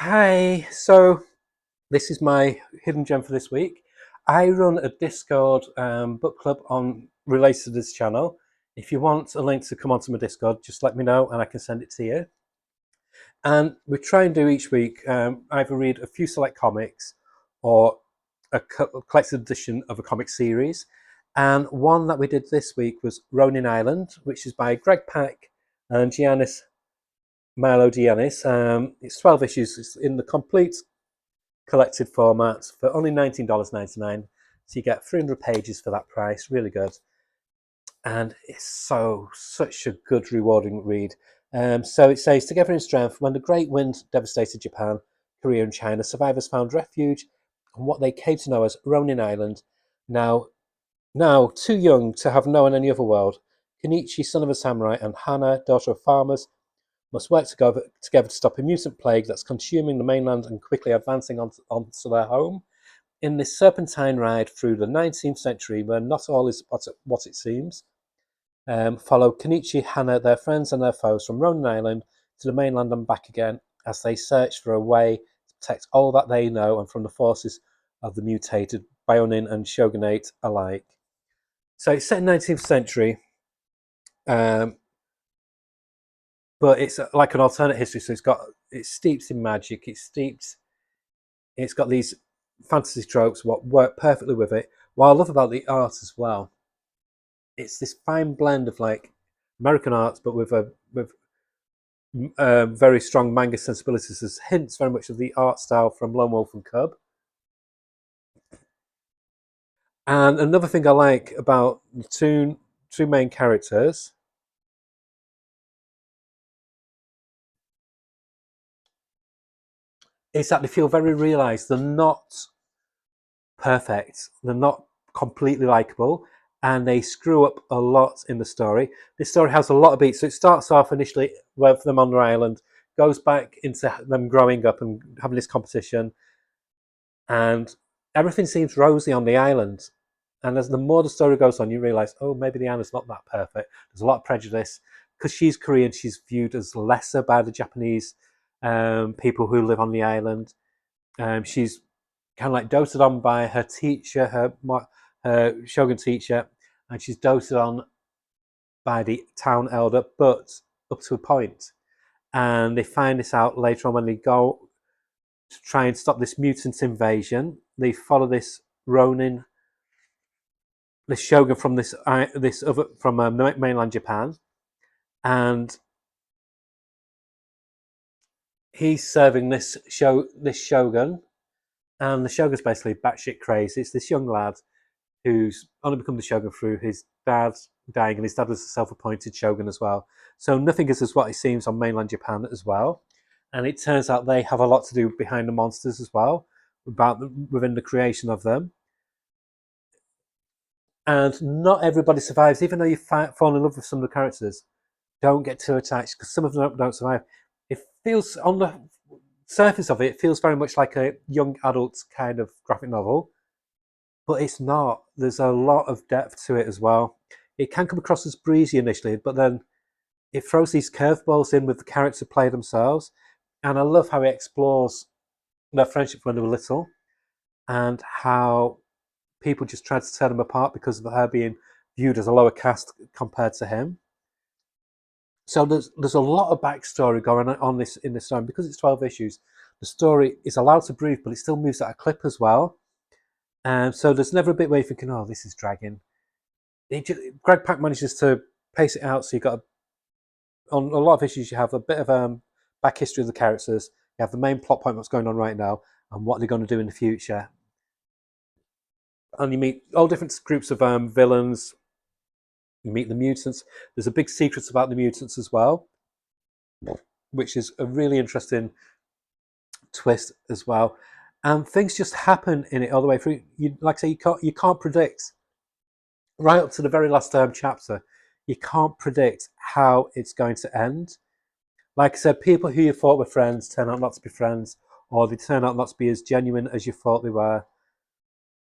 Hi, so this is my hidden gem for this week. I run a Discord book club on related to this channel. If you want a link to come onto my Discord, just let me know and I can send it to you. And we try and do each week either read a few select comics or a collected edition of a comic series. And one that we did this week was Ronin Island, which is by Greg Pak and Giannis Milo Giannis. It's 12 issues. It's in the complete collected format for only $19.99. So you get 300 pages for that price. Really good. And it's such a good, rewarding read. So it says, together in strength, when the great wind devastated Japan, Korea and China, survivors found refuge on what they came to know as Ronin Island. Now, now too young to have known any other world, Kenichi, son of a samurai, and Hana, daughter of farmers, must work together to stop a mutant plague that's consuming the mainland and quickly advancing onto their home. In this serpentine ride through the 19th century, where not all is what it seems, follow Kenichi, Hana, their friends and their foes from Ronin Island to the mainland and back again as they search for a way to protect all that they know and from the forces of the mutated Bionin and Shogunate alike. So it's set in 19th century, um, but it's like an alternate history. So it's steeped in magic. It's got these fantasy tropes what work perfectly with it. What I love about the art as well, it's this fine blend of like American art, but with very strong manga sensibilities. There's hints very much of the art style from Lone Wolf and Cub. And another thing I like about the two main characters is that they feel very realised. They're not perfect. They're not completely likable, and they screw up a lot in the story. This story has a lot of beats. So it starts off initially with them on their island, goes back into them growing up and having this competition, and everything seems rosy on the island. And as the more the story goes on, you realise, oh, maybe the island's not that perfect. There's a lot of prejudice because she's Korean. She's viewed as lesser by the Japanese people who live on the island. She's kind of like doted on by her teacher, her shogun teacher, and she's doted on by the town elder, but up to a point. And they find this out later on when they go to try and stop this mutant invasion. They follow this Ronin, this shogun from this other from mainland Japan, and he's serving this shogun, and the shogun's basically batshit crazy. It's this young lad who's only become the shogun through his dad dying, and his dad was a self-appointed shogun as well. So nothing is as what it seems on mainland Japan as well. And it turns out they have a lot to do behind the monsters as well, within the creation of them. And not everybody survives, even though you fall in love with some of the characters. Don't get too attached because some of them don't survive. It feels on the surface of it, it feels very much like a young adult kind of graphic novel, but it's not. There's a lot of depth to it as well. It can come across as breezy initially, but then it throws these curveballs in with the character play themselves. And I love how it explores their friendship when they were little and how people just tried to tear them apart because of her being viewed as a lower caste compared to him. So there's a lot of backstory going on this in this story because it's 12 issues. The story is allowed to breathe, but it still moves at a clip as well. And so there's never a bit where you're thinking, "Oh, this is dragging." Greg Pak manages to pace it out, so you got on a lot of issues. You have a bit of back history of the characters. You have the main plot point, what's going on right now, and what they're going to do in the future. And you meet all different groups of villains. You meet the mutants. There's a big secret about the mutants as well, which is a really interesting twist as well. And things just happen in it all the way through. Like I say, you can't predict right up to the very last chapter. You can't predict how it's going to end. Like I said, people who you thought were friends turn out not to be friends, or they turn out not to be as genuine as you thought they were.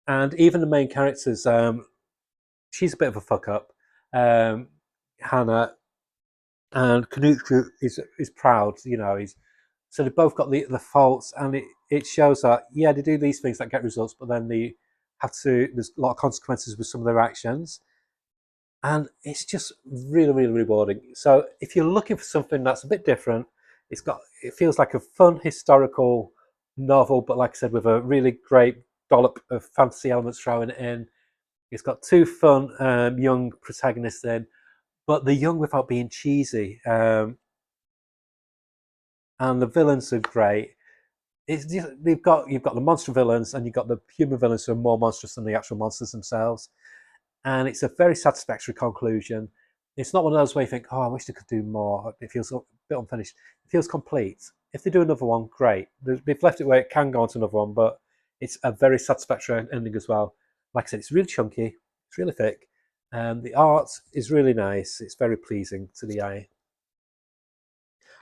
And even the main characters, she's a bit of a fuck up, Hannah, and Knut is proud. You know, he's So they've both got the faults, and it shows that yeah, they do these things that get results, but then they have to. There's a lot of consequences with some of their actions, and it's just really really rewarding. So if you're looking for something that's a bit different, it feels like a fun historical novel, but like I said, with a really great dollop of fantasy elements thrown in. It's got two fun young protagonists in, but they're young without being cheesy, and the villains are great. It's just, you've got the monster villains and you've got the human villains who are more monstrous than the actual monsters themselves, and it's a very satisfactory conclusion. It's not one of those where you think, "Oh, I wish they could do more." It feels a bit unfinished. It feels complete. If they do another one, great. They've left it where it can go on to another one, but it's a very satisfactory ending as well. Like I said, it's really chunky, it's really thick, and the art is really nice. It's very pleasing to the eye.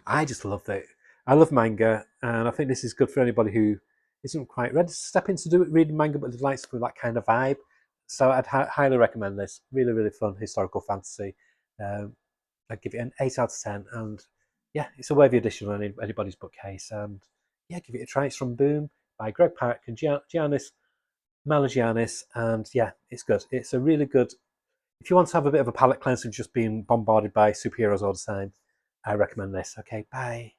I just loved it. I love manga, and I think this is good for anybody who isn't quite ready to step into reading manga, but likes for that kind of vibe. So I'd highly recommend this. Really, really fun historical fantasy. Um, I'd give it an 8 out of 10, and yeah, it's a worthy addition on anybody's bookcase. And yeah, give it a try. It's from Boom by Greg Pak and Giannis Malagianis, and yeah, it's good. It's a really good. If you want to have a bit of a palate cleanser, just being bombarded by superheroes all the time, I recommend this. Okay, bye.